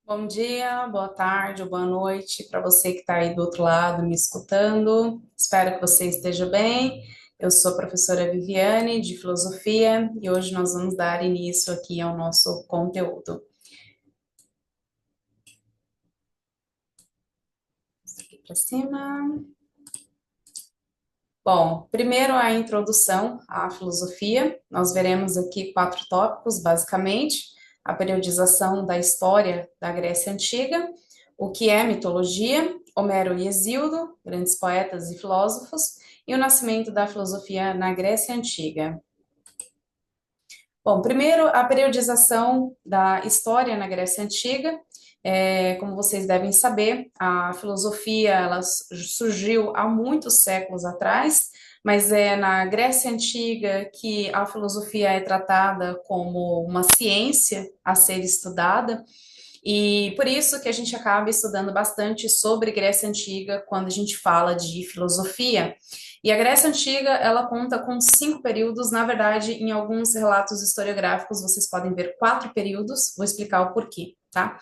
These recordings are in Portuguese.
Bom dia, boa tarde ou boa noite para você que está aí do outro lado me escutando. Espero que você esteja bem. Eu sou a professora Viviane, de Filosofia, e hoje nós vamos dar início aqui ao nosso conteúdo. Aqui para cima. Bom, primeiro a introdução à filosofia. Nós veremos aqui quatro tópicos, basicamente: a periodização da história da Grécia Antiga, o que é mitologia, Homero e Hesíodo, grandes poetas e filósofos, e o nascimento da filosofia na Grécia Antiga. Bom, primeiro, a periodização da história na Grécia Antiga. Como vocês devem saber, a filosofia ela surgiu há muitos séculos atrás, mas é na Grécia Antiga que a filosofia é tratada como uma ciência a ser estudada. E por isso que a gente acaba estudando bastante sobre Grécia Antiga quando a gente fala de filosofia. E a Grécia Antiga, ela conta com 5 períodos, na verdade, em alguns relatos historiográficos vocês podem ver 4 períodos, vou explicar o porquê, tá?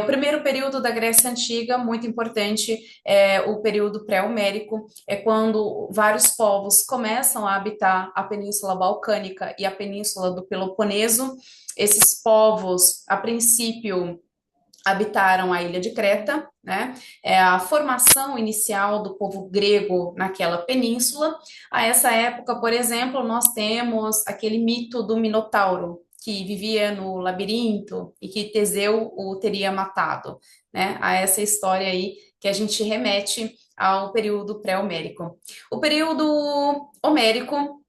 O primeiro período da Grécia Antiga, muito importante, é o período pré-homérico, é quando vários povos começam a habitar a Península Balcânica e a Península do Peloponeso. Esses povos, a princípio, habitaram a ilha de Creta, né? É a formação inicial do povo grego naquela península. A essa época, por exemplo, nós temos aquele mito do Minotauro, que vivia no labirinto e que Teseu o teria matado, né? A essa história aí que a gente remete ao período pré-homérico. O período homérico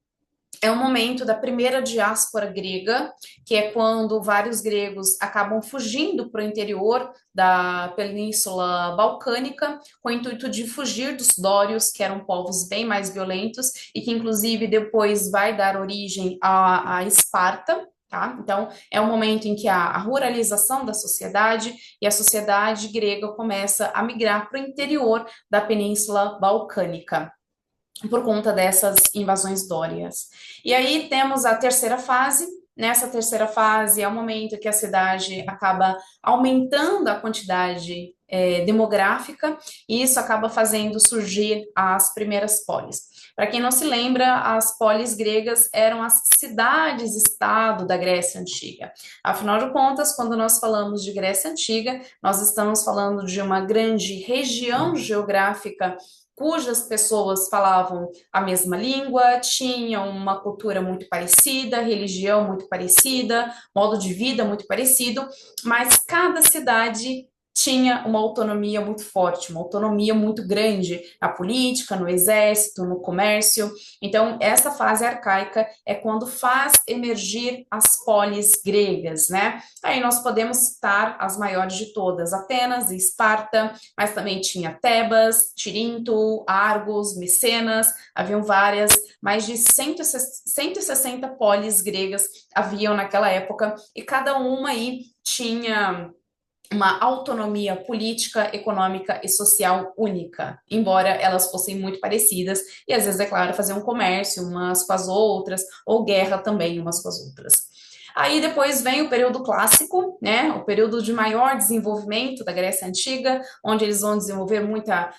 é o momento da primeira diáspora grega, que é quando vários gregos acabam fugindo para o interior da Península Balcânica, com o intuito de fugir dos dórios, que eram povos bem mais violentos, e que inclusive depois vai dar origem a Esparta. Tá? Então, é o momento em que há a ruralização da sociedade e a sociedade grega começa a migrar para o interior da Península Balcânica por conta dessas invasões dórias. E aí temos a terceira fase. Nessa terceira fase é o momento que a cidade acaba aumentando a quantidade demográfica, e isso acaba fazendo surgir as primeiras polis. Para quem não se lembra, as polis gregas eram as cidades-estado da Grécia Antiga. Afinal de contas, quando nós falamos de Grécia Antiga, nós estamos falando de uma grande região geográfica cujas pessoas falavam a mesma língua, tinham uma cultura muito parecida, religião muito parecida, modo de vida muito parecido, mas cada cidade tinha uma autonomia muito forte, uma autonomia muito grande na política, no exército, no comércio. Então, essa fase arcaica é quando faz emergir as polis gregas, né? Aí nós podemos citar as maiores de todas, Atenas e Esparta, mas também tinha Tebas, Tirinto, Argos, Micenas, haviam várias, mais de 160 polis gregas haviam naquela época, e cada uma aí tinha uma autonomia política, econômica e social única, embora elas fossem muito parecidas e às vezes, é claro, faziam comércio umas com as outras, ou guerra também umas com as outras. Aí depois vem o período clássico, né, o período de maior desenvolvimento da Grécia Antiga, onde eles vão desenvolver muita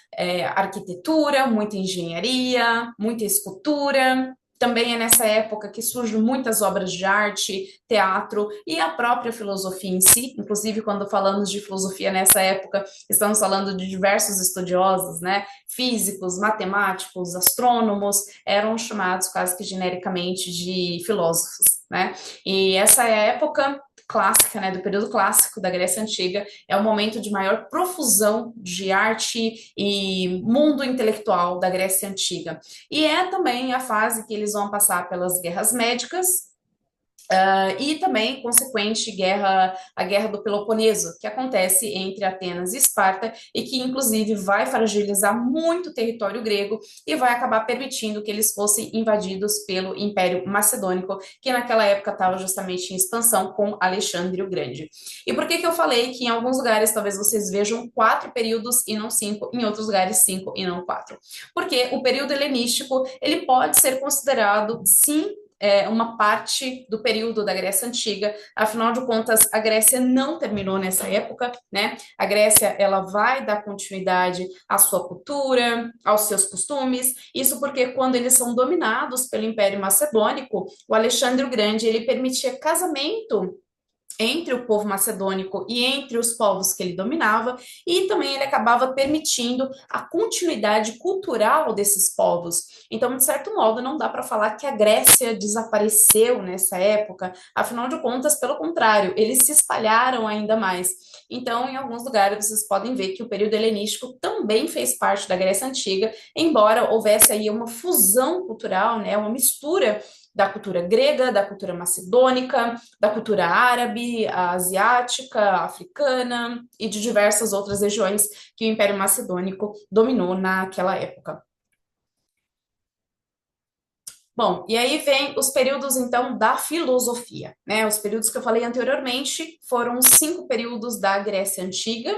arquitetura, muita engenharia, muita escultura. Também é nessa época que surgem muitas obras de arte, teatro e a própria filosofia em si. Inclusive, quando falamos de filosofia nessa época, estamos falando de diversos estudiosos, né? Físicos, matemáticos, astrônomos, eram chamados quase que genericamente de filósofos, né? E essa é a época clássica, né, do período clássico da Grécia Antiga, é o momento de maior profusão de arte e mundo intelectual da Grécia Antiga. E é também a fase que eles vão passar pelas guerras médicas, e também, consequente, a Guerra do Peloponeso, que acontece entre Atenas e Esparta, e que, inclusive, vai fragilizar muito o território grego e vai acabar permitindo que eles fossem invadidos pelo Império Macedônico, que naquela época estava justamente em expansão com Alexandre o Grande. E por que que eu falei que em alguns lugares talvez vocês vejam 4 períodos e não 5, em outros lugares 5 e não 4? Porque o período helenístico, ele pode ser considerado, sim, uma parte do período da Grécia Antiga. Afinal de contas, a Grécia não terminou nessa época, né? A Grécia, ela vai dar continuidade à sua cultura, aos seus costumes. Isso porque quando eles são dominados pelo Império Macedônico, o Alexandre o Grande, ele permitia casamento entre o povo macedônico e entre os povos que ele dominava, e também ele acabava permitindo a continuidade cultural desses povos. Então, de certo modo, não dá para falar que a Grécia desapareceu nessa época, afinal de contas, pelo contrário, eles se espalharam ainda mais. Então, em alguns lugares, vocês podem ver que o período helenístico também fez parte da Grécia Antiga, embora houvesse aí uma fusão cultural, né, uma mistura da cultura grega, da cultura macedônica, da cultura árabe, asiática, africana e de diversas outras regiões que o Império Macedônico dominou naquela época. Bom, e aí vem os períodos, então, da filosofia, né? Os períodos que eu falei anteriormente foram 5 períodos da Grécia Antiga,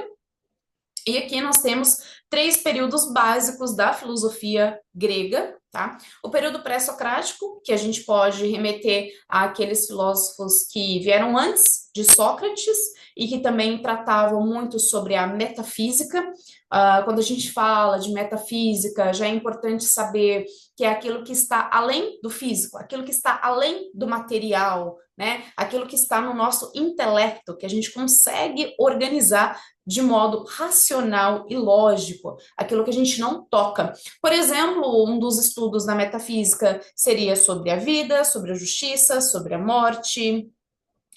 e aqui nós temos 3 períodos básicos da filosofia grega, tá? O período pré-socrático, que a gente pode remeter àqueles filósofos que vieram antes de Sócrates e que também tratavam muito sobre a metafísica. Quando a gente fala de metafísica, já é importante saber que é aquilo que está além do físico, aquilo que está além do material, né? Aquilo que está no nosso intelecto, que a gente consegue organizar de modo racional e lógico, aquilo que a gente não toca. Por exemplo, um dos estudos na metafísica seria sobre a vida, sobre a justiça, sobre a morte,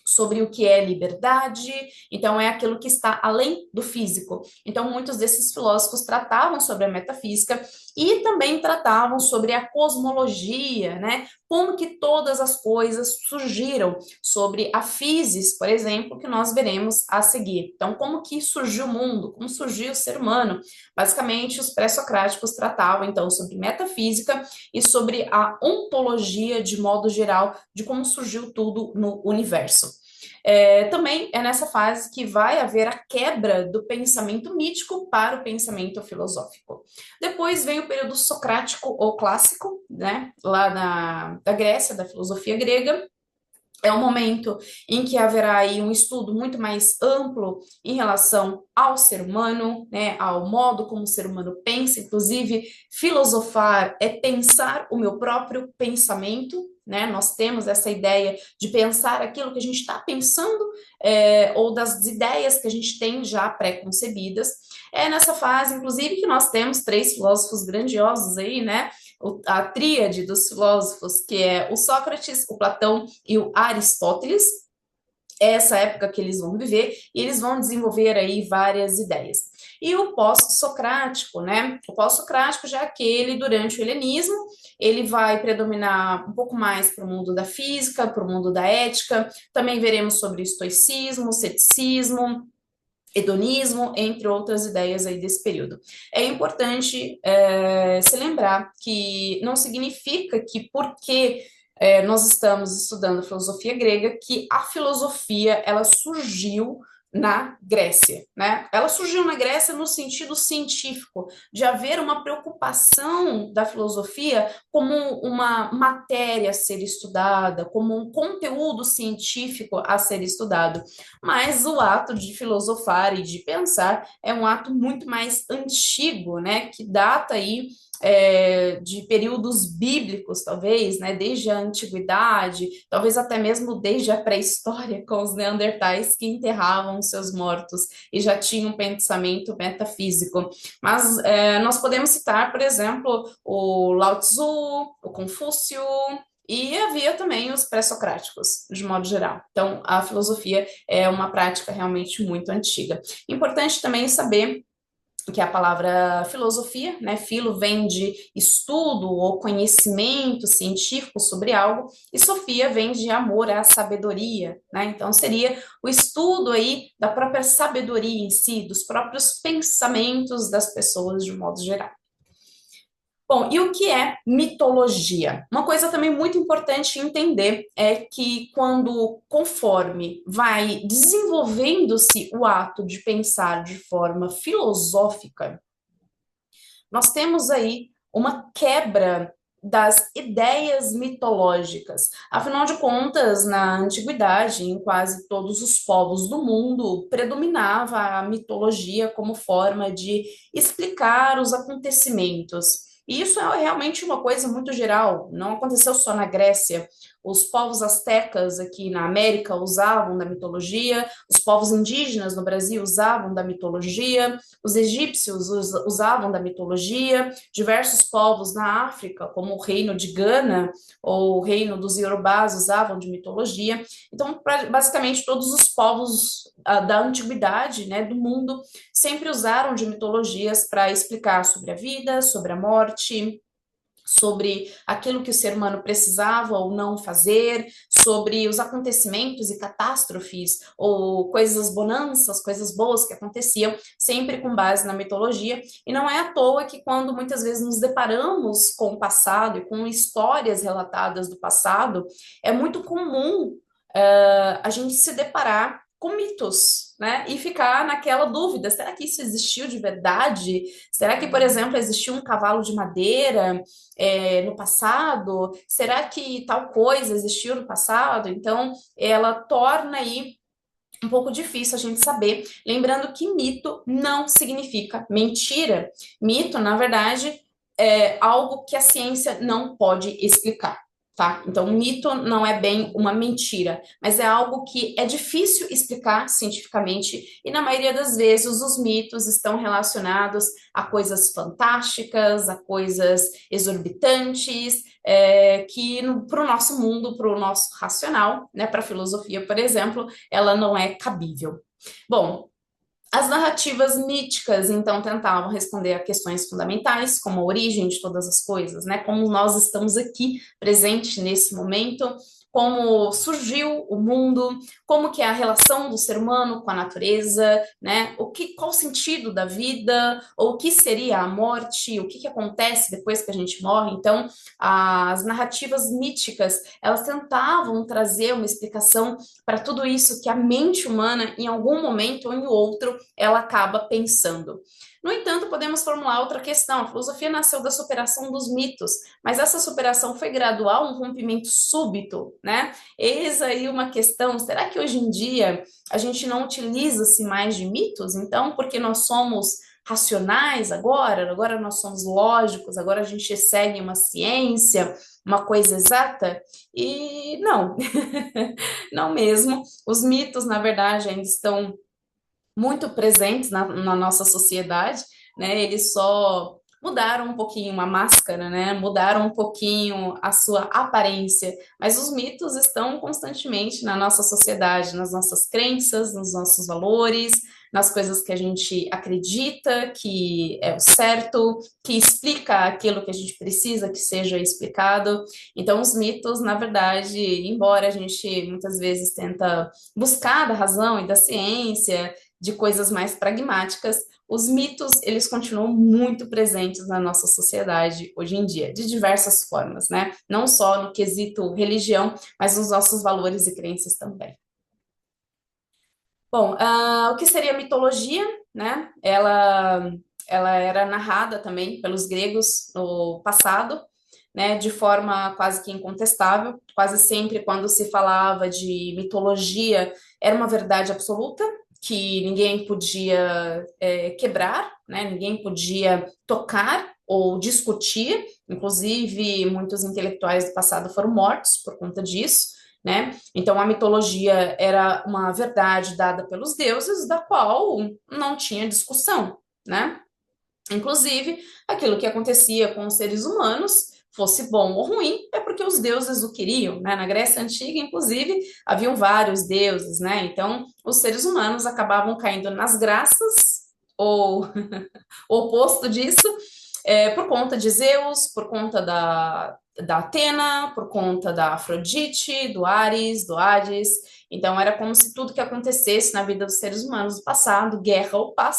sobre o que é liberdade, então é aquilo que está além do físico. Então, muitos desses filósofos tratavam sobre a metafísica e também tratavam sobre a cosmologia, né? Como que todas as coisas surgiram, sobre a physis, por exemplo, que nós veremos a seguir. Então, como que surgiu o mundo, como surgiu o ser humano? Basicamente, os pré-socráticos tratavam, então, sobre metafísica e sobre a ontologia, de modo geral, de como surgiu tudo no universo. Também é nessa fase que vai haver a quebra do pensamento mítico para o pensamento filosófico. Depois vem o período socrático ou clássico, né, lá da Grécia, da filosofia grega. É um momento em que haverá aí um estudo muito mais amplo em relação ao ser humano, né, ao modo como o ser humano pensa, inclusive filosofar é pensar o meu próprio pensamento, né? Nós temos essa ideia de pensar aquilo que a gente está pensando, ou das ideias que a gente tem já pré-concebidas. É nessa fase, inclusive, que nós temos 3 filósofos grandiosos aí, né? A tríade dos filósofos, que é o Sócrates, o Platão e o Aristóteles. É essa época que eles vão viver e eles vão desenvolver aí várias ideias. E o pós-socrático, né? O pós-socrático já é aquele durante o helenismo, ele vai predominar um pouco mais para o mundo da física, para o mundo da ética. Também veremos sobre estoicismo, ceticismo, hedonismo, entre outras ideias aí desse período. É importante se lembrar que não significa que porque nós estamos estudando filosofia grega, que a filosofia ela surgiu na Grécia, né? Ela surgiu na Grécia no sentido científico, de haver uma preocupação da filosofia como uma matéria a ser estudada, como um conteúdo científico a ser estudado. Mas o ato de filosofar e de pensar é um ato muito mais antigo, né? Que data aí de períodos bíblicos, talvez, né, desde a antiguidade, talvez até mesmo desde a pré-história, com os neandertais que enterravam seus mortos e já tinham um pensamento metafísico. Mas nós podemos citar, por exemplo, o Lao Tzu, o Confúcio, e havia também os pré-socráticos, de modo geral. Então, a filosofia é uma prática realmente muito antiga. Importante também saber que a palavra filosofia, né, filo vem de estudo ou conhecimento científico sobre algo, e sofia vem de amor à sabedoria, né, então seria o estudo aí da própria sabedoria em si, dos próprios pensamentos das pessoas de modo geral. Bom, e o que é mitologia? Uma coisa também muito importante entender é que quando, conforme vai desenvolvendo-se o ato de pensar de forma filosófica, nós temos aí uma quebra das ideias mitológicas. Afinal de contas, na antiguidade, em quase todos os povos do mundo, predominava a mitologia como forma de explicar os acontecimentos. E isso é realmente uma coisa muito geral, não aconteceu só na Grécia. Os povos astecas aqui na América usavam da mitologia, os povos indígenas no Brasil usavam da mitologia, os egípcios usavam da mitologia, diversos povos na África, como o reino de Gana ou o reino dos Iorubás, usavam de mitologia. Então, basicamente, todos os povos da antiguidade, né, do mundo, sempre usaram de mitologias para explicar sobre a vida, sobre a morte, sobre aquilo que o ser humano precisava ou não fazer, sobre os acontecimentos e catástrofes, ou coisas bonanças, coisas boas que aconteciam, sempre com base na mitologia. E não é à toa que, quando muitas vezes nos deparamos com o passado e com histórias relatadas do passado, é muito comum a gente se deparar com mitos, né? E ficar naquela dúvida: será que isso existiu de verdade? Será que, por exemplo, existiu um cavalo de madeira no passado? Será que tal coisa existiu no passado? Então, ela torna aí um pouco difícil a gente saber. Lembrando que mito não significa mentira. Mito, na verdade, é algo que a ciência não pode explicar. Tá? Então, mito não é bem uma mentira, mas é algo que é difícil explicar cientificamente, e na maioria das vezes os mitos estão relacionados a coisas fantásticas, a coisas exorbitantes, que para o nosso mundo, para o nosso racional, né, para a filosofia, por exemplo, ela não é cabível. Bom, as narrativas míticas, então, tentavam responder a questões fundamentais, como a origem de todas as coisas, né? Como nós estamos aqui, presente nesse momento, como surgiu o mundo, como que é a relação do ser humano com a natureza, né? Qual o sentido da vida, ou o que seria a morte, o que acontece depois que a gente morre. Então, as narrativas míticas, elas tentavam trazer uma explicação para tudo isso que a mente humana, em algum momento ou em outro, ela acaba pensando. No entanto, podemos formular outra questão. A filosofia nasceu da superação dos mitos, mas essa superação foi gradual, um rompimento súbito, né? Eis aí uma questão: será que hoje em dia a gente não utiliza-se mais de mitos? Então, porque nós somos racionais agora nós somos lógicos, agora a gente segue uma ciência, uma coisa exata? E não, não mesmo. Os mitos, na verdade, ainda estão muito presentes na nossa sociedade, né? Eles só mudaram um pouquinho a máscara, né? Mudaram um pouquinho a sua aparência, mas os mitos estão constantemente na nossa sociedade, nas nossas crenças, nos nossos valores, nas coisas que a gente acredita que é o certo, que explica aquilo que a gente precisa que seja explicado. Então, os mitos, na verdade, embora a gente muitas vezes tenta buscar da razão e da ciência, de coisas mais pragmáticas, os mitos, eles continuam muito presentes na nossa sociedade hoje em dia, de diversas formas, né? Não só no quesito religião, mas nos nossos valores e crenças também. Bom, o que seria mitologia, né? Ela era narrada também pelos gregos no passado, né, de forma quase que incontestável. Quase sempre, quando se falava de mitologia, era uma verdade absoluta, que ninguém podia quebrar, né, ninguém podia tocar ou discutir. Inclusive, muitos intelectuais do passado foram mortos por conta disso, né? Então, a mitologia era uma verdade dada pelos deuses, da qual não tinha discussão, né? Inclusive, aquilo que acontecia com os seres humanos, fosse bom ou ruim, é porque os deuses o queriam, né? Na Grécia Antiga, inclusive, haviam vários deuses, né? Então, os seres humanos acabavam caindo nas graças, ou o oposto disso, por conta de Zeus, por conta da Atena, por conta da Afrodite, do Ares, do Hades. Então, era como se tudo que acontecesse na vida dos seres humanos do passado, guerra ou paz,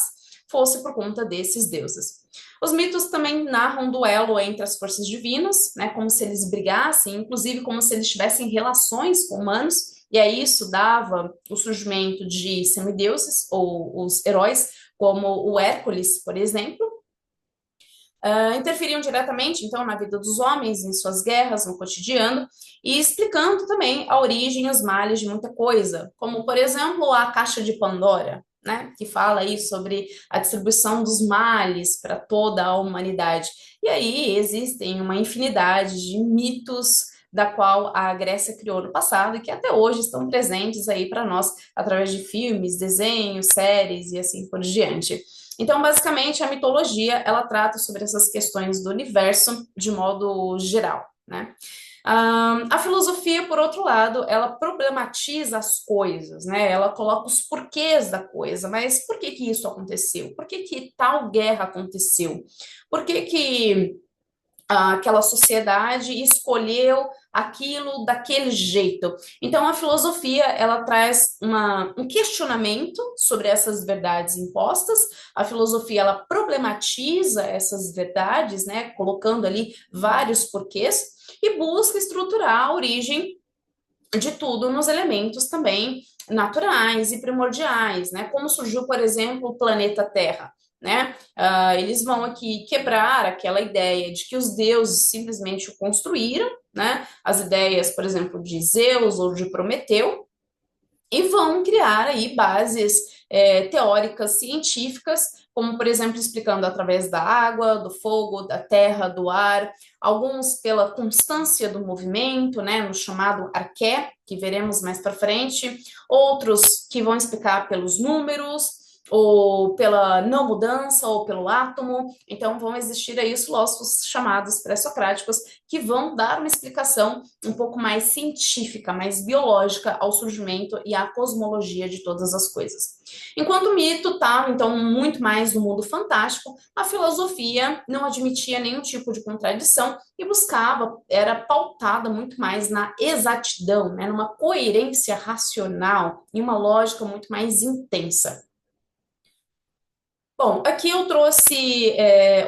fosse por conta desses deuses. Os mitos também narram um duelo entre as forças divinas, né, como se eles brigassem, inclusive como se eles tivessem relações com humanos, e aí isso dava o surgimento de semideuses, ou os heróis, como o Hércules, por exemplo. interferiam diretamente, então, na vida dos homens, em suas guerras, no cotidiano, e explicando também a origem e os males de muita coisa, como, por exemplo, a Caixa de Pandora, né, que fala aí sobre a distribuição dos males para toda a humanidade. E aí existem uma infinidade de mitos da qual a Grécia criou no passado e que até hoje estão presentes aí para nós através de filmes, desenhos, séries e assim por diante. Então, basicamente, a mitologia, ela trata sobre essas questões do universo de modo geral, né? A filosofia, por outro lado, ela problematiza as coisas, né? Ela coloca os porquês da coisa, mas por que que isso aconteceu? Por que que tal guerra aconteceu? Por que que aquela sociedade escolheu aquilo daquele jeito? Então, a filosofia, ela traz um questionamento sobre essas verdades impostas. A filosofia, ela problematiza essas verdades, né? Colocando ali vários porquês e busca estruturar a origem de tudo nos elementos também naturais e primordiais, né? Como surgiu, por exemplo, o planeta Terra, né? Eles vão aqui quebrar aquela ideia de que os deuses simplesmente o construíram, né? As ideias, por exemplo, de Zeus ou de Prometeu, e vão criar aí bases teóricas científicas, como, por exemplo, explicando através da água, do fogo, da terra, do ar, alguns pela constância do movimento, né, no chamado arqué, que veremos mais para frente, outros que vão explicar pelos números, ou pela não mudança, ou pelo átomo. Então, vão existir aí os filósofos chamados pré-socráticos, que vão dar uma explicação um pouco mais científica, mais biológica ao surgimento e à cosmologia de todas as coisas. Enquanto o mito estava, então, muito mais no mundo fantástico, a filosofia não admitia nenhum tipo de contradição e buscava, era pautada muito mais na exatidão, né, numa coerência racional e uma lógica muito mais intensa. Bom, aqui eu trouxe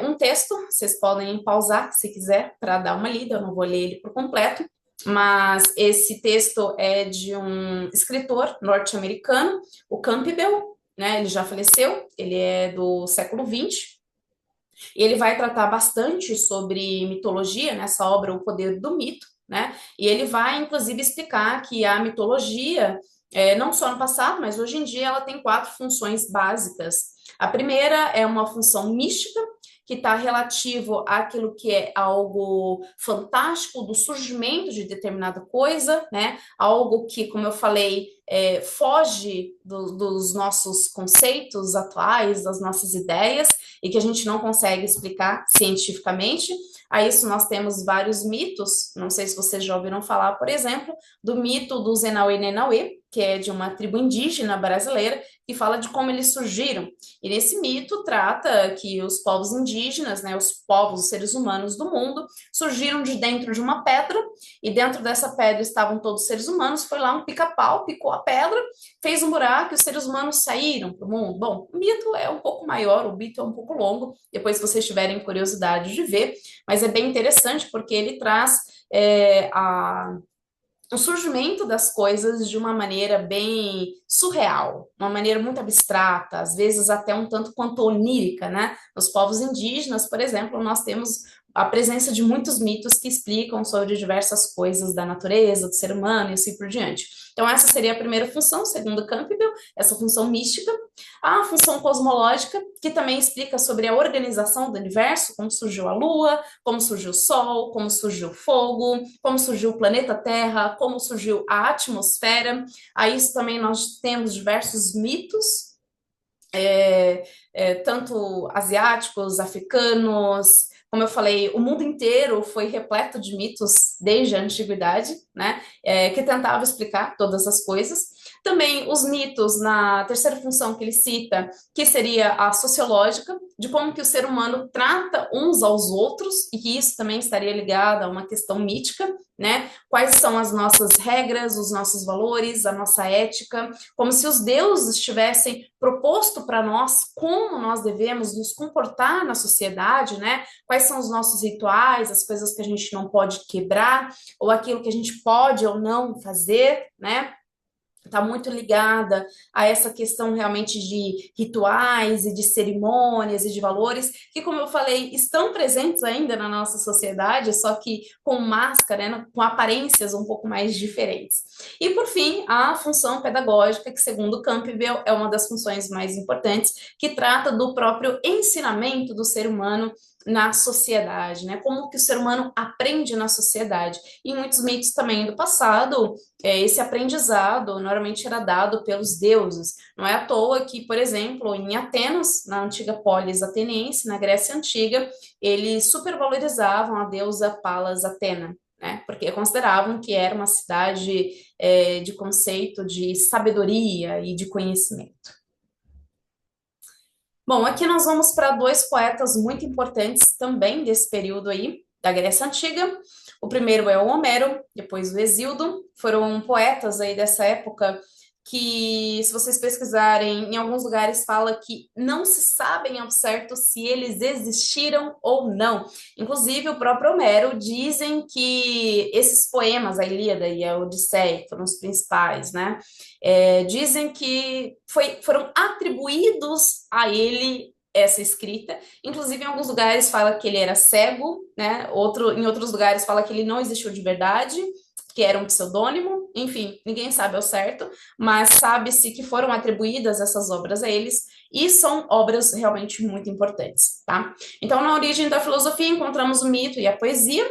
um texto, vocês podem pausar se quiser para dar uma lida, eu não vou ler ele por completo, mas esse texto é de um escritor norte-americano, o Campbell, né? Ele já faleceu, ele é do século XX, e ele vai tratar bastante sobre mitologia nessa obra O Poder do Mito, né? E ele vai, inclusive, explicar que a mitologia, não só no passado, mas hoje em dia, ela tem quatro funções básicas. A primeira é uma função mística, que está relativo àquilo que é algo fantástico, do surgimento de determinada coisa, né? Algo que, como eu falei, foge dos nossos conceitos atuais, das nossas ideias, e que a gente não consegue explicar cientificamente. A isso nós temos vários mitos, não sei se vocês já ouviram falar, por exemplo, do mito dos Enauê Nenauê, que é de uma tribo indígena brasileira, que fala de como eles surgiram. E nesse mito trata que os povos indígenas, né, os povos, os seres humanos do mundo, surgiram de dentro de uma pedra, e dentro dessa pedra estavam todos os seres humanos, foi lá um pica-pau, picou a pedra, fez um buraco e os seres humanos saíram para o mundo. Bom, o mito é um pouco maior, o mito é um pouco longo, depois se vocês tiverem curiosidade de ver, mas é bem interessante porque ele traz o surgimento das coisas de uma maneira bem surreal, uma maneira muito abstrata, às vezes até um tanto quanto onírica, né? Nos povos indígenas, por exemplo, nós temos a presença de muitos mitos que explicam sobre diversas coisas da natureza, do ser humano e assim por diante. Então, essa seria a primeira função, segundo Campbell, essa função mística. A função cosmológica, que também explica sobre a organização do universo, como surgiu a Lua, como surgiu o Sol, como surgiu o fogo, como surgiu o planeta Terra, como surgiu a atmosfera. A isso também nós temos diversos mitos, tanto asiáticos, africanos. Como eu falei, o mundo inteiro foi repleto de mitos desde a antiguidade, né? Que tentava explicar todas as coisas. Também os mitos na terceira função que ele cita, que seria a sociológica, de como que o ser humano trata uns aos outros, e que isso também estaria ligado a uma questão mítica, né? Quais são as nossas regras, os nossos valores, a nossa ética, como se os deuses tivessem proposto para nós como nós devemos nos comportar na sociedade, né? Quais são os nossos rituais, as coisas que a gente não pode quebrar, ou aquilo que a gente pode ou não fazer, né? está muito ligada a essa questão realmente de rituais e de cerimônias e de valores, que, como eu falei, estão presentes ainda na nossa sociedade, só que com máscara, né, com aparências um pouco mais diferentes. E, por fim, a função pedagógica, que, segundo Campbell, é uma das funções mais importantes, que trata do próprio ensinamento do ser humano na sociedade, né? Como que o ser humano aprende na sociedade. E muitos mitos também do passado, esse aprendizado normalmente era dado pelos deuses. Não é à toa que, por exemplo, em Atenas, na antiga polis ateniense, na Grécia Antiga, eles supervalorizavam a deusa Palas Atena, né? Porque consideravam que era uma cidade de conceito de sabedoria e de conhecimento. Bom, aqui nós vamos para dois poetas muito importantes também desse período aí, da Grécia Antiga. O primeiro é o Homero, depois o Hesíodo. Foram poetas aí dessa época que, se vocês pesquisarem, em alguns lugares fala que não se sabem ao certo se eles existiram ou não. Inclusive, o próprio Homero dizem que esses poemas, a Ilíada e a Odisseia, que foram os principais, né? Dizem que foram atribuídos a ele essa escrita. Inclusive, em alguns lugares fala que ele era cego, né? Em outros lugares fala que ele não existiu de verdade, que era um pseudônimo. Enfim, ninguém sabe ao certo, mas sabe-se que foram atribuídas essas obras a eles e são obras realmente muito importantes, tá? Então, na origem da filosofia, encontramos o mito e a poesia.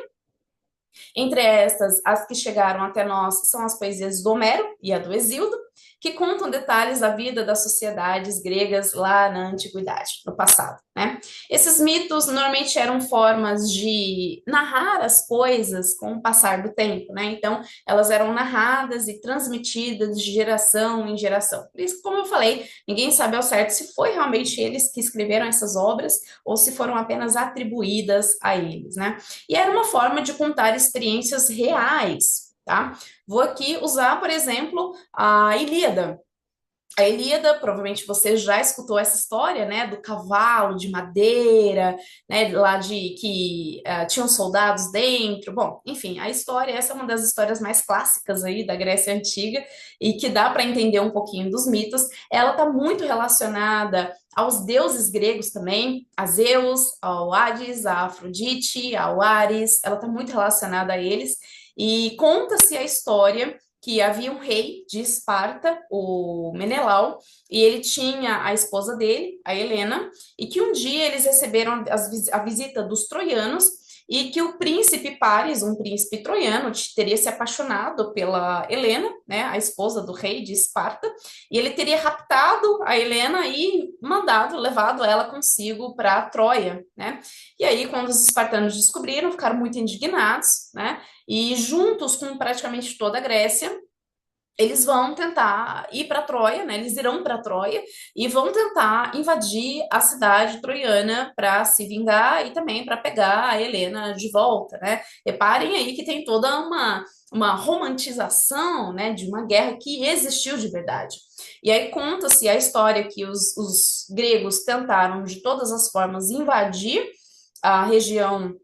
Entre estas, as que chegaram até nós são as poesias do Homero e a do Hesíodo, que contam detalhes da vida das sociedades gregas lá na antiguidade, no passado, né? Esses mitos normalmente eram formas de narrar as coisas com o passar do tempo, né? Então, elas eram narradas e transmitidas de geração em geração. Por isso, como eu falei, ninguém sabe ao certo se foi realmente eles que escreveram essas obras ou se foram apenas atribuídas a eles, né? E era uma forma de contar experiências reais, tá? Vou aqui usar, por exemplo, a Ilíada. A Ilíada, provavelmente você já escutou essa história, né, do cavalo de madeira, né, lá de que tinham soldados dentro. Bom, enfim, a história, essa é uma das histórias mais clássicas aí da Grécia Antiga e que dá para entender um pouquinho dos mitos. Ela está muito relacionada aos deuses gregos também, a Zeus, ao Hades, a Afrodite, ao Ares. Ela está muito relacionada a eles e conta-se a história que havia um rei de Esparta, o Menelau, e ele tinha a esposa dele, a Helena, e que um dia eles receberam a visita dos troianos e que o príncipe Paris, um príncipe troiano, teria se apaixonado pela Helena, né, a esposa do rei de Esparta, e ele teria raptado a Helena e levado ela consigo para Troia, né? E aí, quando os espartanos descobriram, ficaram muito indignados, né? E juntos com praticamente toda a Grécia, eles vão tentar ir para Troia, né? Eles irão para Troia e vão tentar invadir a cidade troiana para se vingar e também para pegar a Helena de volta, né? Reparem aí que tem toda uma romantização, né, de uma guerra que existiu de verdade. E aí conta-se a história que os gregos tentaram de todas as formas invadir a região,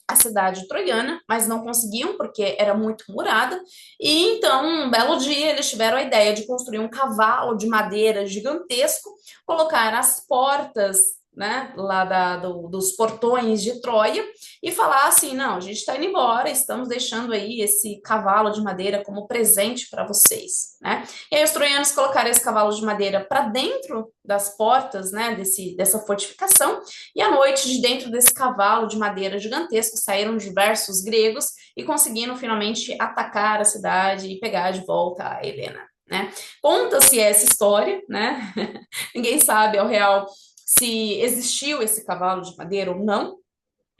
a cidade troiana, mas não conseguiam porque era muito murada. E então, um belo dia, eles tiveram a ideia de construir um cavalo de madeira gigantesco, colocar as portas, né, lá dos portões de Troia e falar assim: não, a gente está indo embora, estamos deixando aí esse cavalo de madeira como presente para vocês, né? E aí os troianos colocaram esse cavalo de madeira para dentro das portas, né, dessa fortificação, e à noite, de dentro desse cavalo de madeira gigantesco, saíram diversos gregos e conseguiram finalmente atacar a cidade e pegar de volta a Helena, né? Conta-se essa história, né? Ninguém sabe ao real se existiu esse cavalo de madeira ou não,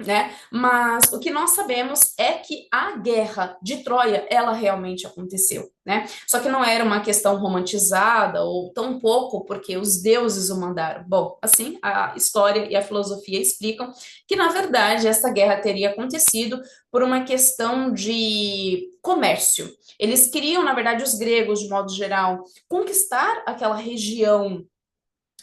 né? Mas o que nós sabemos é que a guerra de Troia, ela realmente aconteceu, né? Só que não era uma questão romantizada ou tão pouco porque os deuses o mandaram. Bom, assim, a história e a filosofia explicam que, na verdade, essa guerra teria acontecido por uma questão de comércio. Eles queriam, na verdade, os gregos, de modo geral, conquistar aquela região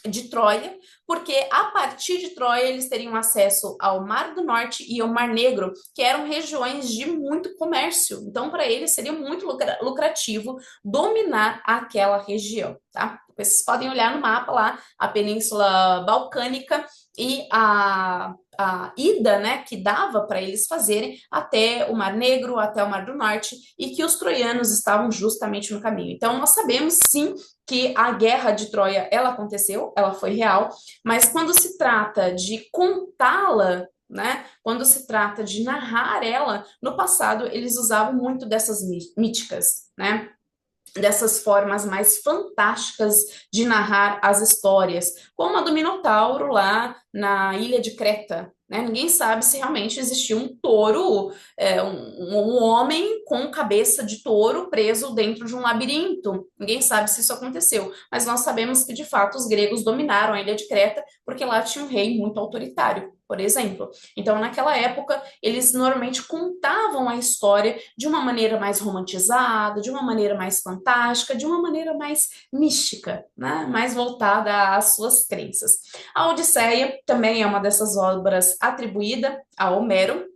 de Troia, porque a partir de Troia eles teriam acesso ao Mar do Norte e ao Mar Negro, que eram regiões de muito comércio. Então, para eles seria muito lucrativo dominar aquela região, tá? Vocês podem olhar no mapa lá, a Península Balcânica e a ida, né, que dava para eles fazerem até o Mar Negro, até o Mar do Norte, e que os troianos estavam justamente no caminho. Então, nós sabemos, sim, que a guerra de Troia, ela aconteceu, ela foi real, mas quando se trata de contá-la, né, quando se trata de narrar ela, no passado eles usavam muito dessas míticas, né, dessas formas mais fantásticas de narrar as histórias, como a do Minotauro lá na ilha de Creta. Né? Ninguém sabe se realmente existiu um touro, um homem com cabeça de touro preso dentro de um labirinto. Ninguém sabe se isso aconteceu, mas nós sabemos que de fato os gregos dominaram a ilha de Creta porque lá tinha um rei muito autoritário, por exemplo. Então, naquela época, eles normalmente contavam a história de uma maneira mais romantizada, de uma maneira mais fantástica, de uma maneira mais mística, né? Mais voltada às suas crenças. A Odisseia também é uma dessas obras atribuída a Homero.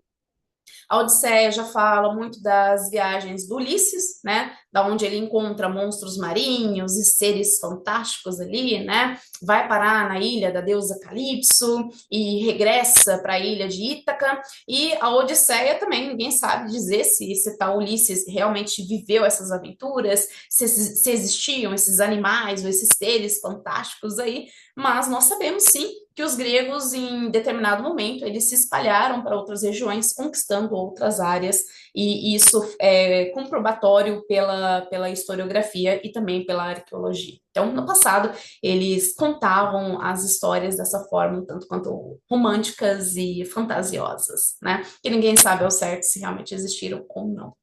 A Odisseia já fala muito das viagens do Ulisses, né? Da onde ele encontra monstros marinhos e seres fantásticos ali, né? Vai parar na ilha da deusa Calipso e regressa para a ilha de Ítaca. E a Odisseia também, ninguém sabe dizer se tal Ulisses realmente viveu essas aventuras, se existiam esses animais ou esses seres fantásticos aí, mas nós sabemos sim que os gregos, em determinado momento, eles se espalharam para outras regiões, conquistando outras áreas, e isso é comprobatório pela historiografia e também pela arqueologia. Então, no passado, eles contavam as histórias dessa forma, um tanto quanto românticas e fantasiosas, né? Que ninguém sabe ao certo se realmente existiram ou não.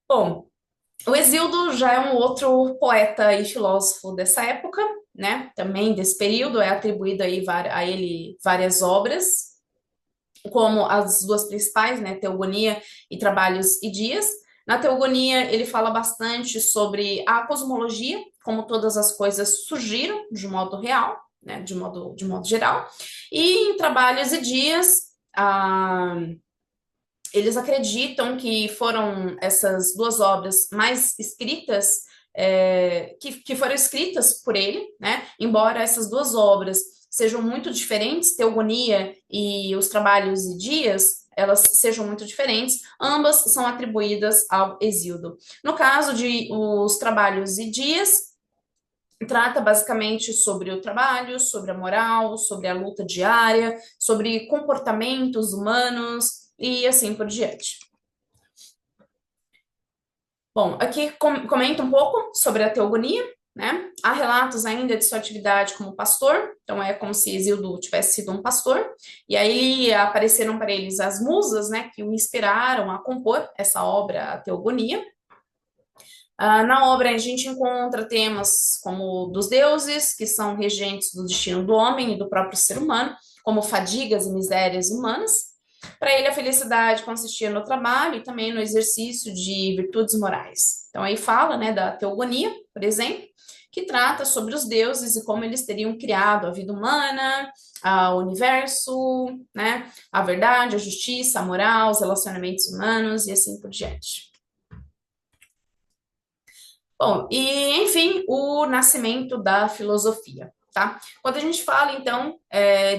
Bom, o Hesíodo já é um outro poeta e filósofo dessa época, né? Também desse período, é atribuído aí a ele várias obras, como as duas principais, né? Teogonia e Trabalhos e Dias. Na Teogonia, ele fala bastante sobre a cosmologia, como todas as coisas surgiram de modo real, né? De modo geral. E em Trabalhos e Dias, eles acreditam que foram essas duas obras mais escritas, que foram escritas por ele, né? Embora essas duas obras sejam muito diferentes, Teogonia e os Trabalhos e Dias, elas sejam muito diferentes, ambas são atribuídas ao Hesíodo. No caso de os Trabalhos e Dias, trata basicamente sobre o trabalho, sobre a moral, sobre a luta diária, sobre comportamentos humanos e assim por diante. Bom, aqui comenta um pouco sobre a teogonia, né? Há relatos ainda de sua atividade como pastor, então é como se Hesíodo tivesse sido um pastor, e aí apareceram para eles as musas, né, que o inspiraram a compor essa obra, a Teogonia. Na obra a gente encontra temas como dos deuses, que são regentes do destino do homem e do próprio ser humano, como fadigas e misérias humanas. Para ele, a felicidade consistia no trabalho e também no exercício de virtudes morais. Então, aí fala, né, da teogonia, por exemplo, que trata sobre os deuses e como eles teriam criado a vida humana, o universo, né, a verdade, a justiça, a moral, os relacionamentos humanos e assim por diante. Bom, e enfim, o nascimento da filosofia, tá? Quando a gente fala, então,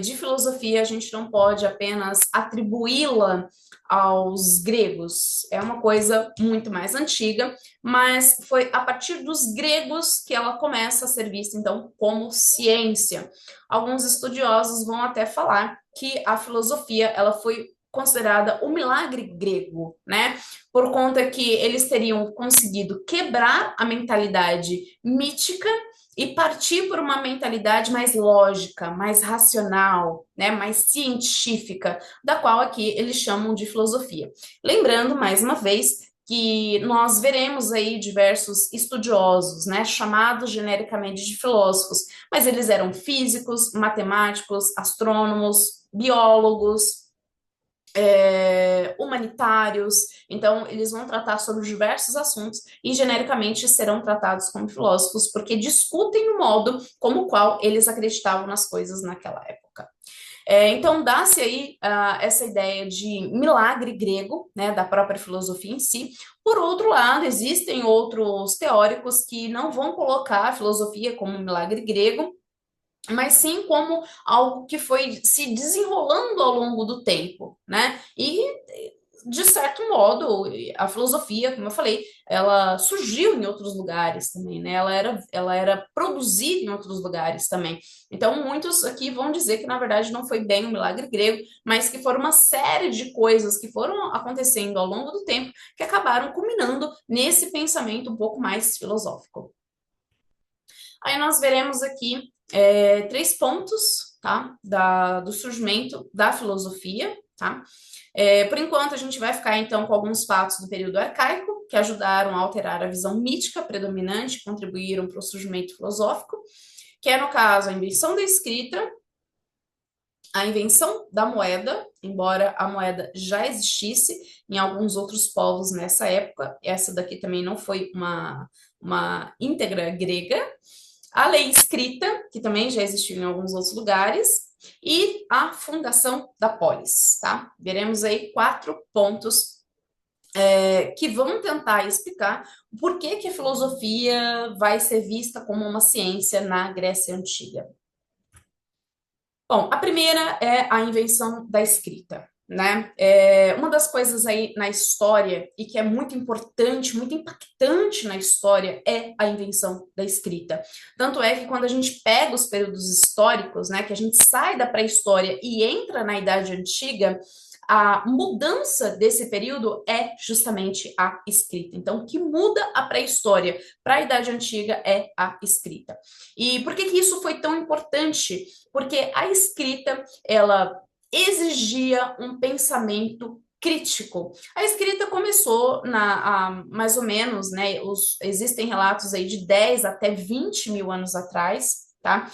de filosofia, a gente não pode apenas atribuí-la aos gregos, é uma coisa muito mais antiga, mas foi a partir dos gregos que ela começa a ser vista, então, como ciência. Alguns estudiosos vão até falar que a filosofia, ela foi considerada o milagre grego, né? Por conta que eles teriam conseguido quebrar a mentalidade mítica e partir por uma mentalidade mais lógica, mais racional, né, mais científica, da qual aqui eles chamam de filosofia. Lembrando, mais uma vez, que nós veremos aí diversos estudiosos, né, chamados genericamente de filósofos, mas eles eram físicos, matemáticos, astrônomos, biólogos, humanitários, então eles vão tratar sobre diversos assuntos e genericamente serão tratados como filósofos porque discutem o modo como qual eles acreditavam nas coisas naquela época. Então, dá-se aí essa ideia de milagre grego, né, da própria filosofia em si. Por outro lado, existem outros teóricos que não vão colocar a filosofia como um milagre grego, mas sim como algo que foi se desenrolando ao longo do tempo, né? E de certo modo, a filosofia, como eu falei, ela surgiu em outros lugares também, né? Ela era produzida em outros lugares também. Então, muitos aqui vão dizer que, na verdade, não foi bem um milagre grego, mas que foram uma série de coisas que foram acontecendo ao longo do tempo que acabaram culminando nesse pensamento um pouco mais filosófico. Aí nós veremos aqui três pontos, tá? Do surgimento da filosofia, tá? Por enquanto, a gente vai ficar, então, com alguns fatos do período arcaico, que ajudaram a alterar a visão mítica predominante, contribuíram para o surgimento filosófico, que é, no caso, a invenção da escrita, a invenção da moeda, embora a moeda já existisse em alguns outros povos nessa época, essa daqui também não foi uma íntegra grega, a lei escrita, que também já existiu em alguns outros lugares, e a fundação da polis, tá? Veremos aí 4 pontos que vão tentar explicar por que a filosofia vai ser vista como uma ciência na Grécia Antiga. Bom, a primeira é a invenção da escrita, né? Uma das coisas aí na história e que é muito importante, muito impactante na história é a invenção da escrita. Tanto é que quando a gente pega os períodos históricos, né, que a gente sai da pré-história e entra na Idade Antiga, a mudança desse período é justamente a escrita. Então, o que muda a pré-história para a Idade Antiga é a escrita. E por que que isso foi tão importante? Porque a escrita, ela exigia um pensamento crítico. A escrita começou mais ou menos, né? Existem relatos aí de 10 até 20 mil anos atrás, tá?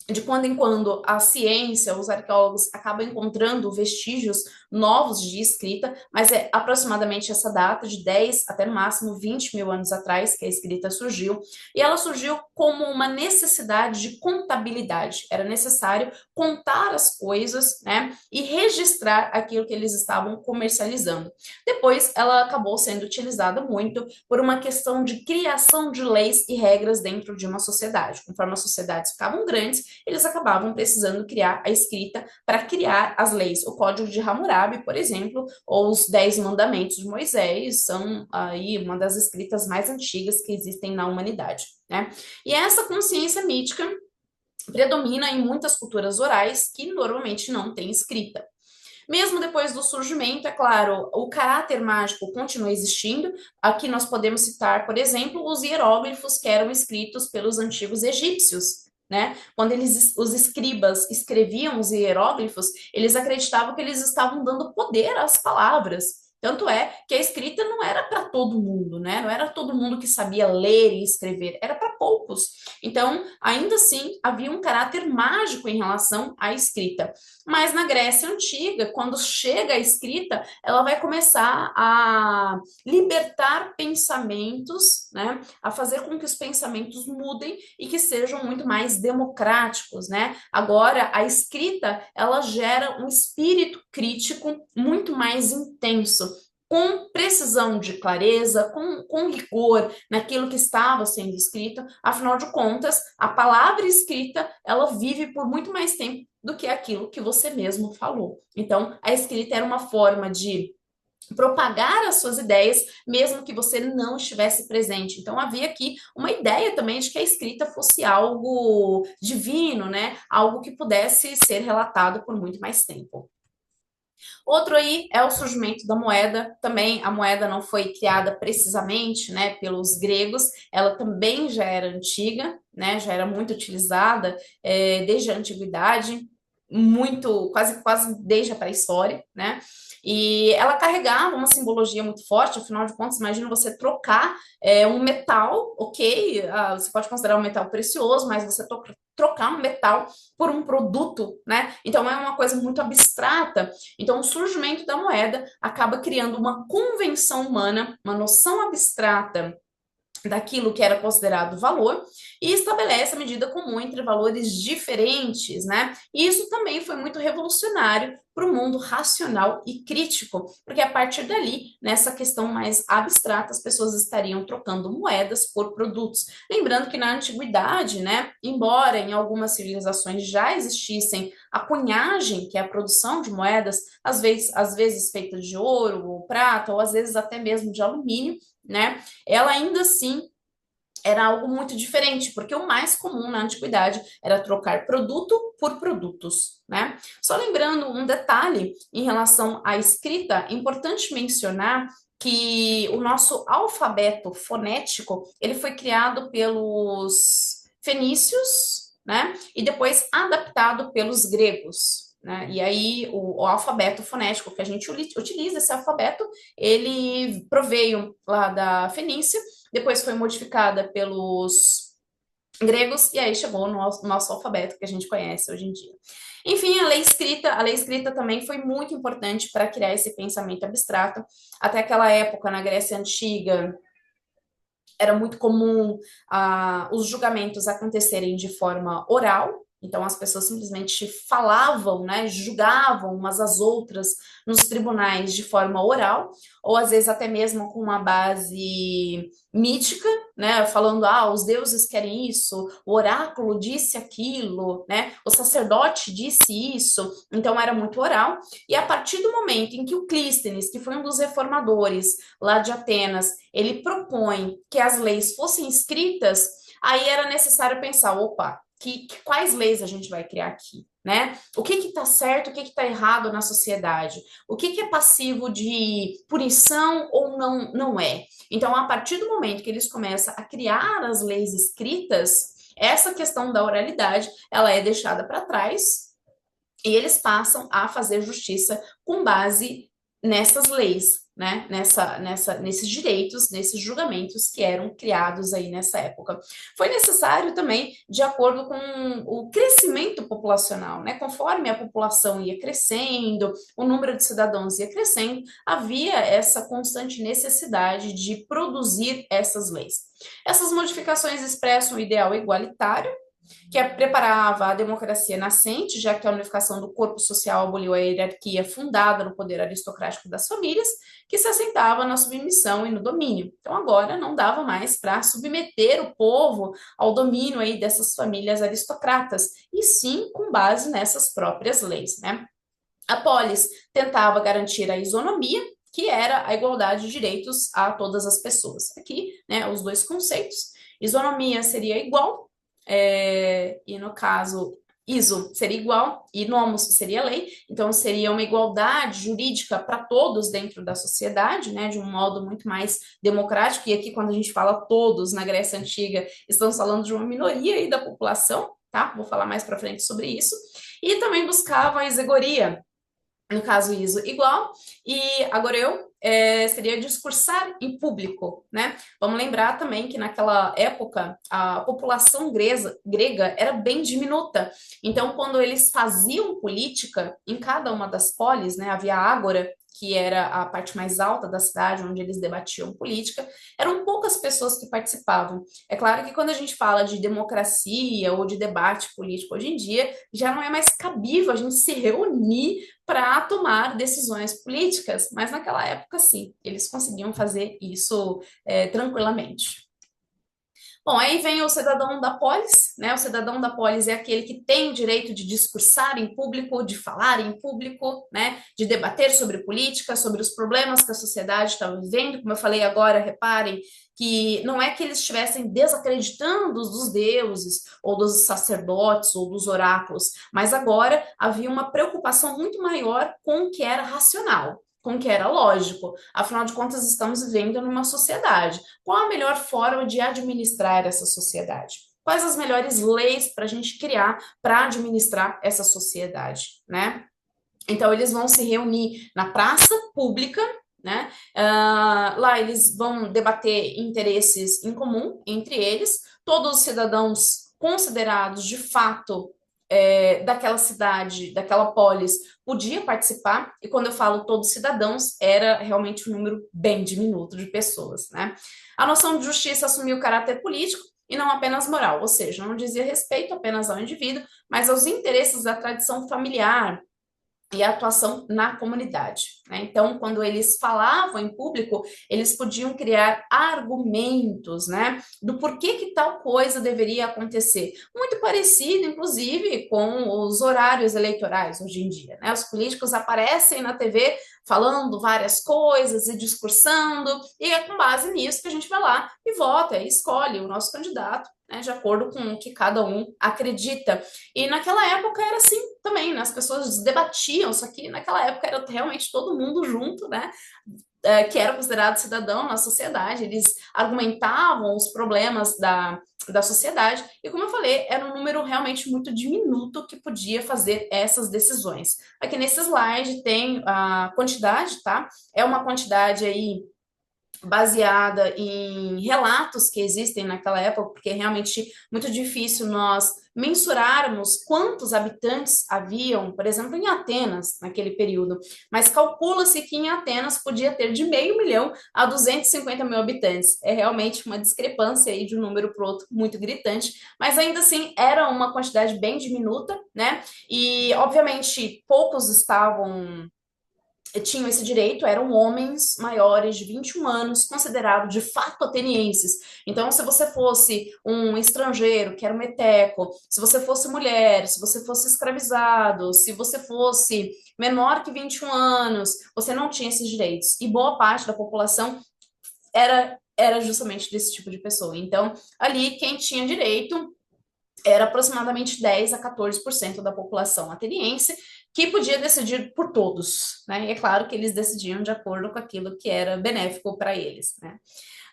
De quando em quando a ciência, os arqueólogos acabam encontrando vestígios novos de escrita, mas é aproximadamente essa data de 10 até no máximo 20 mil anos atrás que a escrita surgiu, e ela surgiu como uma necessidade de contabilidade. Era necessário contar as coisas, né, e registrar aquilo que eles estavam comercializando. Depois, ela acabou sendo utilizada muito por uma questão de criação de leis e regras dentro de uma sociedade. Conforme as sociedades ficavam grandes, eles acabavam precisando criar a escrita para criar as leis. O Código de Hammurabi, por exemplo, ou os 10 Mandamentos de Moisés, são aí uma das escritas mais antigas que existem na humanidade, né? E essa consciência mítica predomina em muitas culturas orais que normalmente não têm escrita. Mesmo depois do surgimento, é claro, o caráter mágico continua existindo. Aqui nós podemos citar, por exemplo, os hieróglifos que eram escritos pelos antigos egípcios, né? Quando os escribas escreviam os hieróglifos, eles acreditavam que eles estavam dando poder às palavras. Tanto é que a escrita não era para todo mundo, né? Não era todo mundo que sabia ler e escrever, era para poucos. Então, ainda assim, havia um caráter mágico em relação à escrita. Mas na Grécia Antiga, quando chega a escrita, ela vai começar a libertar pensamentos, né? A fazer com que os pensamentos mudem e que sejam muito mais democráticos, né? Agora, a escrita, ela gera um espírito crítico muito mais intenso, com precisão de clareza, com rigor naquilo que estava sendo escrito. Afinal de contas, a palavra escrita, ela vive por muito mais tempo do que aquilo que você mesmo falou. Então, a escrita era uma forma de propagar as suas ideias, mesmo que você não estivesse presente. Então, havia aqui uma ideia também de que a escrita fosse algo divino, né? Algo que pudesse ser relatado por muito mais tempo. Outro aí é o surgimento da moeda. Também a moeda não foi criada precisamente, né, pelos gregos. Ela também já era antiga, né? Já era muito utilizada desde a antiguidade, muito quase desde a pré-história, né? E ela carregava uma simbologia muito forte, afinal de contas, imagina você trocar um metal, ok, você pode considerar um metal precioso, mas você trocar um metal por um produto, né? Então é uma coisa muito abstrata. Então o surgimento da moeda acaba criando uma convenção humana, uma noção abstrata daquilo que era considerado valor e estabelece a medida comum entre valores diferentes, né? E isso também foi muito revolucionário para o mundo racional e crítico, porque a partir dali, nessa questão mais abstrata, as pessoas estariam trocando moedas por produtos. Lembrando que na antiguidade, né, embora em algumas civilizações já existissem a cunhagem, que é a produção de moedas, às vezes feita de ouro ou prata, ou às vezes até mesmo de alumínio, né? Ela ainda assim era algo muito diferente, porque o mais comum na antiguidade era trocar produto por produtos, né? Só lembrando um detalhe em relação à escrita, é importante mencionar que o nosso alfabeto fonético, ele foi criado pelos fenícios, né? E depois adaptado pelos gregos, né? E aí o alfabeto fonético que a gente utiliza, esse alfabeto, ele proveio lá da Fenícia, depois foi modificada pelos gregos e aí chegou no nosso alfabeto que a gente conhece hoje em dia. Enfim, a lei escrita também foi muito importante para criar esse pensamento abstrato. Até aquela época, na Grécia Antiga, era muito comum os julgamentos acontecerem de forma oral, então as pessoas simplesmente falavam, né, julgavam umas às outras nos tribunais de forma oral, ou às vezes até mesmo com uma base mítica, né, falando, os deuses querem isso, o oráculo disse aquilo, né, o sacerdote disse isso, então era muito oral, e a partir do momento em que o Clístenes, que foi um dos reformadores lá de Atenas, ele propõe que as leis fossem escritas, aí era necessário pensar, opa, quais leis a gente vai criar aqui, né? O que está certo, o que está errado na sociedade? O que é passivo de punição ou não é? Então, a partir do momento que eles começam a criar as leis escritas, essa questão da oralidade, ela é deixada para trás e eles passam a fazer justiça com base nessas leis, né? Nesses direitos, nesses julgamentos que eram criados aí nessa época. Foi necessário também, de acordo com o crescimento populacional, né? Conforme a população ia crescendo, o número de cidadãos ia crescendo, havia essa constante necessidade de produzir essas leis. Essas modificações expressam o ideal igualitário, que preparava a democracia nascente, já que a unificação do corpo social aboliu a hierarquia fundada no poder aristocrático das famílias, que se assentava na submissão e no domínio. Então, agora não dava mais para submeter o povo ao domínio aí dessas famílias aristocratas, e sim com base nessas próprias leis, né? A polis tentava garantir a isonomia, que era a igualdade de direitos a todas as pessoas. Aqui, né, os dois conceitos. Isonomia seria igual, e no caso, iso seria igual e nomos seria lei, então seria uma igualdade jurídica para todos dentro da sociedade, né, de um modo muito mais democrático, e aqui quando a gente fala todos na Grécia Antiga, estamos falando de uma minoria aí da população, tá? Vou falar mais para frente sobre isso, e também buscava a isegoria, no caso ISO igual, e agora seria discursar em público, né? Vamos lembrar também que naquela época a população grega era bem diminuta, então quando eles faziam política em cada uma das polis, né, havia a ágora, que era a parte mais alta da cidade, onde eles debatiam política, eram poucas pessoas que participavam. É claro que quando a gente fala de democracia ou de debate político hoje em dia, já não é mais cabível a gente se reunir para tomar decisões políticas, mas naquela época, sim, eles conseguiam fazer isso tranquilamente. Bom, aí vem o cidadão da polis, né? O cidadão da polis é aquele que tem o direito de discursar em público, de falar em público, né? De debater sobre política, sobre os problemas que a sociedade está vivendo. Como eu falei agora, reparem que não é que eles estivessem desacreditando dos deuses, ou dos sacerdotes, ou dos oráculos, mas agora havia uma preocupação muito maior com o que era racional, com o que era lógico. Afinal de contas, estamos vivendo numa sociedade. Qual a melhor forma de administrar essa sociedade? Quais as melhores leis para a gente criar para administrar essa sociedade, né? Então, eles vão se reunir na praça pública, né? Lá eles vão debater interesses em comum entre eles, todos os cidadãos considerados de fato daquela cidade, daquela polis, podia participar, e quando eu falo todos cidadãos, era realmente um número bem diminuto de pessoas, né? A noção de justiça assumiu o caráter político e não apenas moral, ou seja, não dizia respeito apenas ao indivíduo, mas aos interesses da tradição familiar, e a atuação na comunidade, né? Então, quando eles falavam em público, eles podiam criar argumentos, né, do porquê que tal coisa deveria acontecer. Muito parecido, inclusive, com os horários eleitorais hoje em dia, né? Os políticos aparecem na TV falando várias coisas e discursando, e é com base nisso que a gente vai lá e vota, e escolhe o nosso candidato, né, de acordo com o que cada um acredita. E naquela época era assim também, né? As pessoas debatiam, só que naquela época era realmente todo mundo junto, né? Que era considerado cidadão na sociedade, eles argumentavam os problemas da sociedade, e como eu falei, era um número realmente muito diminuto que podia fazer essas decisões. Aqui nesse slide tem a quantidade, tá? É uma quantidade aí baseada em relatos que existem naquela época, porque é realmente muito difícil nós mensurarmos quantos habitantes haviam, por exemplo, em Atenas, naquele período, mas calcula-se que em Atenas podia ter de 500.000 a 250 mil habitantes. É realmente uma discrepância aí de um número para o outro muito gritante, mas ainda assim era uma quantidade bem diminuta, né? E, obviamente, poucos estavam tinham esse direito, eram homens maiores de 21 anos, considerados de fato atenienses. Então, se você fosse um estrangeiro, que era um meteco, se você fosse mulher, se você fosse escravizado, se você fosse menor que 21 anos, você não tinha esses direitos. E boa parte da população era justamente desse tipo de pessoa. Então, ali, quem tinha direito era aproximadamente 10 a 14% da população ateniense que podia decidir por todos, né? E é claro que eles decidiam de acordo com aquilo que era benéfico para eles, né?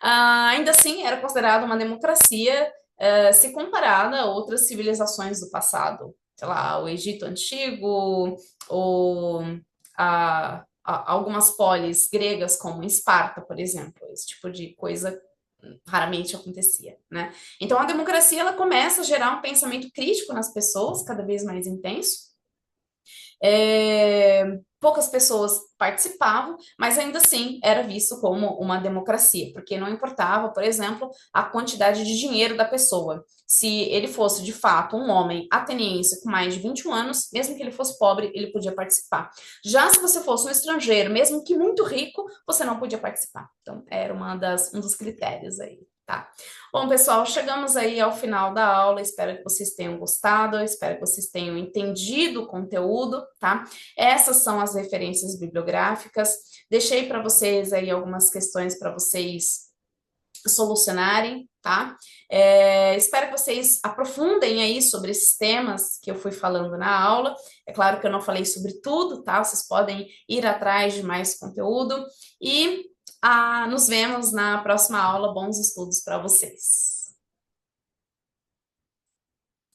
Ainda assim, era considerada uma democracia se comparada a outras civilizações do passado, sei lá, o Egito Antigo, ou algumas polis gregas, como Esparta, por exemplo, esse tipo de coisa raramente acontecia, né? Então a democracia ela começa a gerar um pensamento crítico nas pessoas, cada vez mais intenso. Poucas pessoas participavam, mas ainda assim era visto como uma democracia, porque não importava, por exemplo, a quantidade de dinheiro da pessoa. Se ele fosse de fato um homem ateniense com mais de 21 anos, mesmo que ele fosse pobre, ele podia participar. Já se você fosse um estrangeiro, mesmo que muito rico, você não podia participar. Então, era um dos critérios aí. Tá. Bom, pessoal, chegamos aí ao final da aula. Espero que vocês tenham gostado, espero que vocês tenham entendido o conteúdo, tá? Essas são as referências bibliográficas. Deixei para vocês aí algumas questões para vocês solucionarem, tá? Espero que vocês aprofundem aí sobre esses temas que eu fui falando na aula. É claro que eu não falei sobre tudo, tá? Vocês podem ir atrás de mais conteúdo e nos vemos na próxima aula. Bons estudos para vocês.